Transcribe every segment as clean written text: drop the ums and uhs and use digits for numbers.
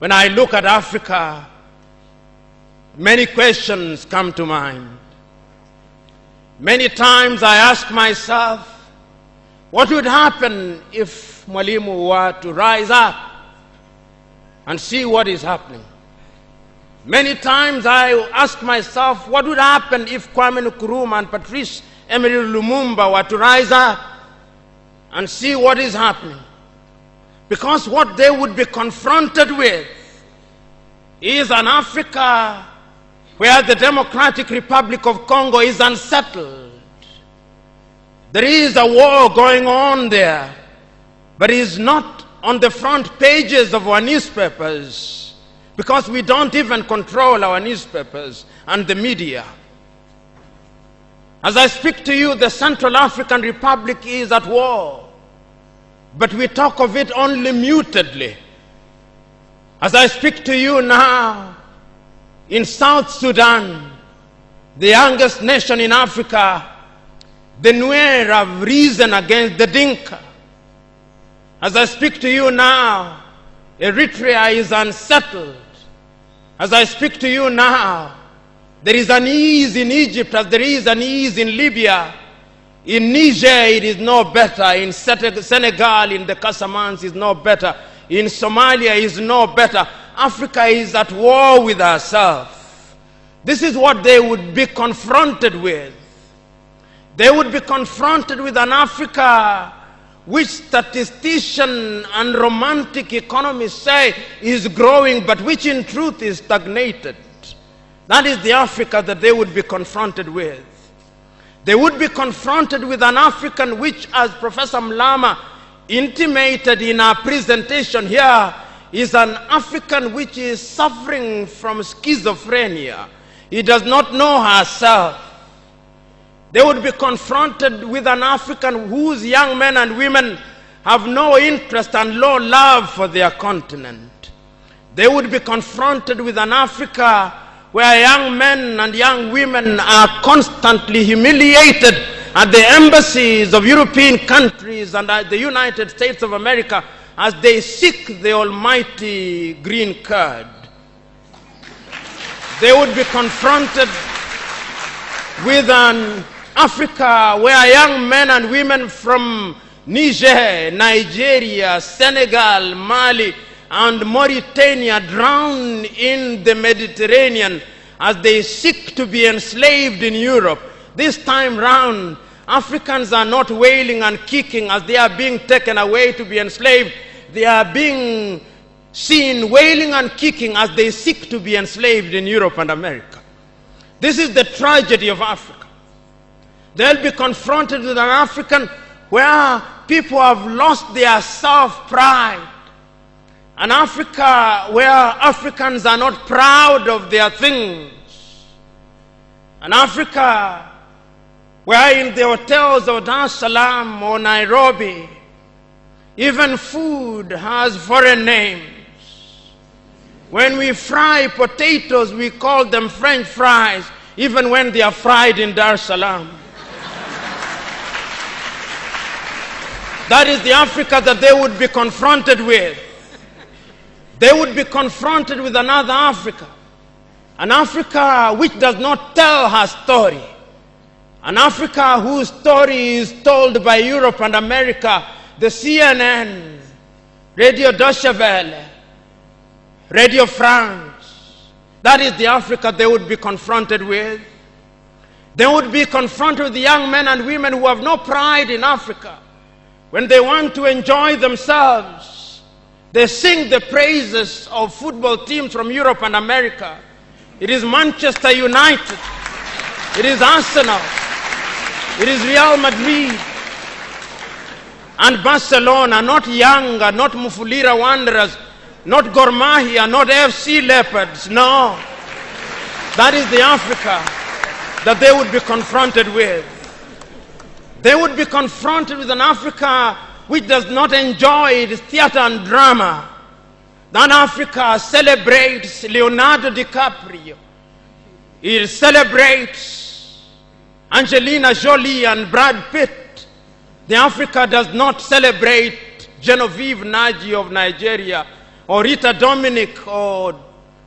When I look at Africa, many questions come to mind. Many times I ask myself, what would happen if Mwalimu were to rise up and see what is happening? Many times I ask myself, what would happen if Kwame Nkrumah and Patrice Emery Lumumba were to rise up and see what is happening? Because what they would be confronted with is an Africa where the Democratic Republic of Congo is unsettled. There is a war going on there, but it is not on the front pages of our newspapers because we don't even control our newspapers and the media. As I speak to you, the Central African Republic is at war, but we talk of it only mutedly. As I speak to you now, in South Sudan, the youngest nation in Africa, the Nuer have risen against the Dinka. As I speak to you now, Eritrea is unsettled. As I speak to you now, there is an ease in Egypt as there is an ease in Libya. In Niger, it is no better. In Senegal, in the Casamance, is no better. In Somalia, is no better. Africa is at war with herself. This is what they would be confronted with. They would be confronted with an Africa which statisticians and romantic economists say is growing, but which in truth is stagnated. That is the Africa that they would be confronted with. They would be confronted with an African which, as Professor Mlama intimated in our presentation here, is an African which is suffering from schizophrenia. He does not know herself. They would be confronted with an African whose young men and women have no interest and low love for their continent. They would be confronted with an Africa where young men and young women are constantly humiliated at the embassies of European countries and at the United States of America as they seek the almighty green card. They would be confronted with an Africa where young men and women from Niger, Nigeria, Senegal, Mali, and Mauritania drown in the Mediterranean as they seek to be enslaved in Europe. This time round, Africans are not wailing and kicking as they are being taken away to be enslaved. They are being seen wailing and kicking as they seek to be enslaved in Europe and America. This is the tragedy of Africa. They'll be confronted with an African where people have lost their self-pride. An Africa where Africans are not proud of their things. An Africa where in the hotels of Dar es Salaam or Nairobi, even food has foreign names. When we fry potatoes, we call them French fries, even when they are fried in Dar es Salaam. That is the Africa that they would be confronted with. They would be confronted with another Africa. An Africa which does not tell her story. An Africa whose story is told by Europe and America, the CNN, Radio Deutsche Welle, Radio France. That is the Africa they would be confronted with. They would be confronted with the young men and women who have no pride in Africa. When they want to enjoy themselves, they sing the praises of football teams from Europe and America. It is Manchester United. It is Arsenal. It is Real Madrid. And Barcelona, not Yanga, not Mufulira Wanderers, not Gor Mahia, not FC Leopards. No. That is the Africa that they would be confronted with. They would be confronted with an Africa which does not enjoy its theater and drama. That Africa celebrates Leonardo DiCaprio. It celebrates Angelina Jolie and Brad Pitt. The Africa does not celebrate Genevieve Naji of Nigeria or Rita Dominic or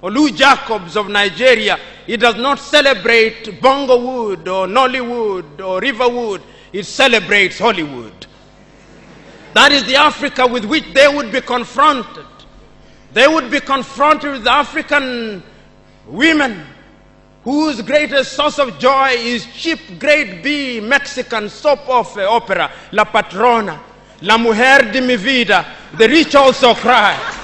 Lou Jacobs of Nigeria, it does not celebrate Bongowood or Nollywood or Riverwood. It celebrates Hollywood. That is the Africa with which they would be confronted. They would be confronted with African women whose greatest source of joy is cheap grade B Mexican soap opera, La Patrona, La Mujer de mi Vida, The Rich Also Cry.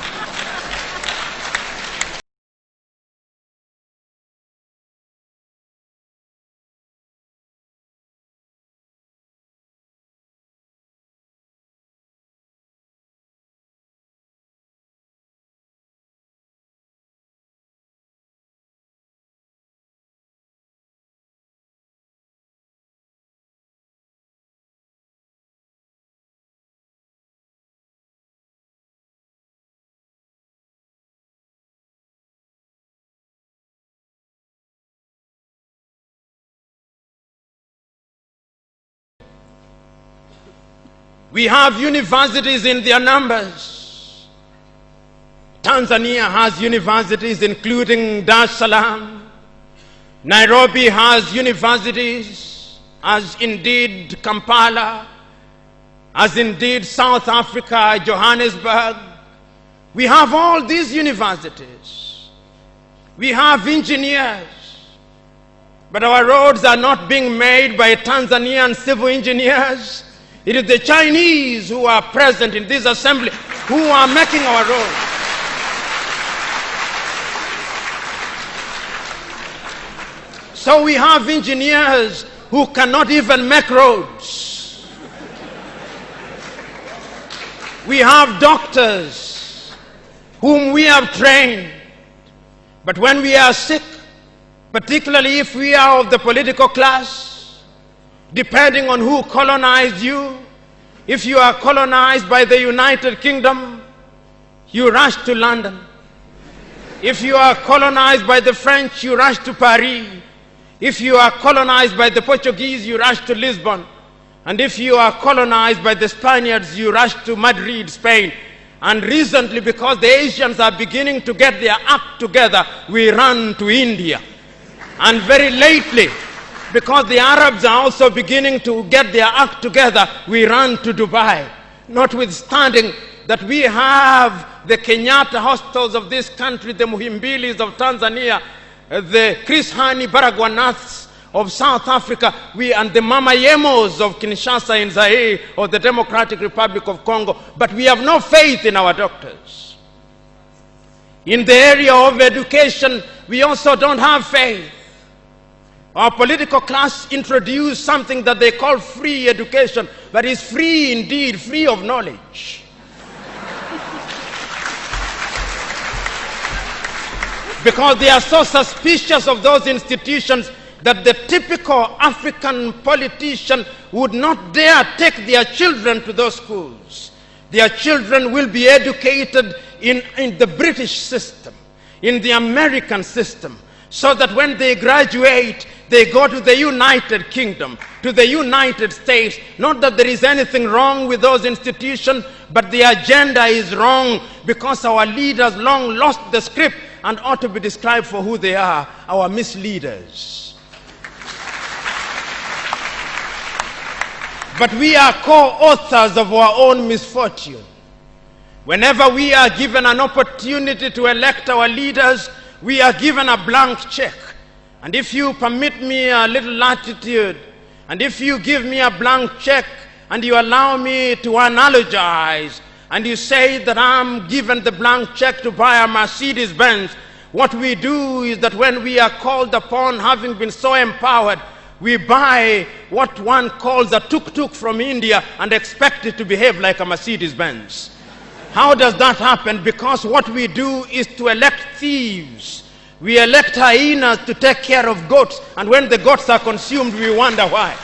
We have universities in their numbers. Tanzania has universities including Dar es Salaam. Nairobi has universities, as indeed Kampala, as indeed South Africa, Johannesburg. We have all these universities. We have engineers. But our roads are not being made by Tanzanian civil engineers. It is the Chinese who are present in this assembly who are making our roads. So we have engineers who cannot even make roads. We have doctors whom we have trained. But when we are sick, particularly if we are of the political class, depending on who colonized you, if you are colonized by the United Kingdom, you rush to London. If you are colonized by the French, you rush to Paris. If you are colonized by the Portuguese, you rush to Lisbon. And if you are colonized by the Spaniards, you rush to Madrid, Spain. And recently, because the Asians are beginning to get their act together, we run to India. And very lately, because the Arabs are also beginning to get their act together, we run to Dubai. Notwithstanding that we have the Kenyatta hostels of this country, the Muhimbilis of Tanzania, the Chris Hani Baragwanaths of South Africa, and the Mama Yemos of Kinshasa in Zaire or the Democratic Republic of Congo, but we have no faith in our doctors. In the area of education, we also don't have faith. Our political class introduced something that they call free education, but it's free indeed, free of knowledge. Because they are so suspicious of those institutions that the typical African politician would not dare take their children to those schools. Their children will be educated in the British system, in the American system, so that when they graduate, they go to the United Kingdom, to the United States. Not that there is anything wrong with those institutions, but the agenda is wrong because our leaders long lost the script and ought to be described for who they are, our misleaders. But we are co-authors of our own misfortune. Whenever we are given an opportunity to elect our leaders, we are given a blank check. And if you permit me a little latitude, and if you give me a blank check, and you allow me to analogize, and you say that I'm given the blank check to buy a Mercedes Benz, what we do is that when we are called upon, having been so empowered, we buy what one calls a tuk-tuk from India and expect it to behave like a Mercedes Benz. How does that happen? Because what we do is to elect thieves. We elect hyenas to take care of goats, and when the goats are consumed, we wonder why.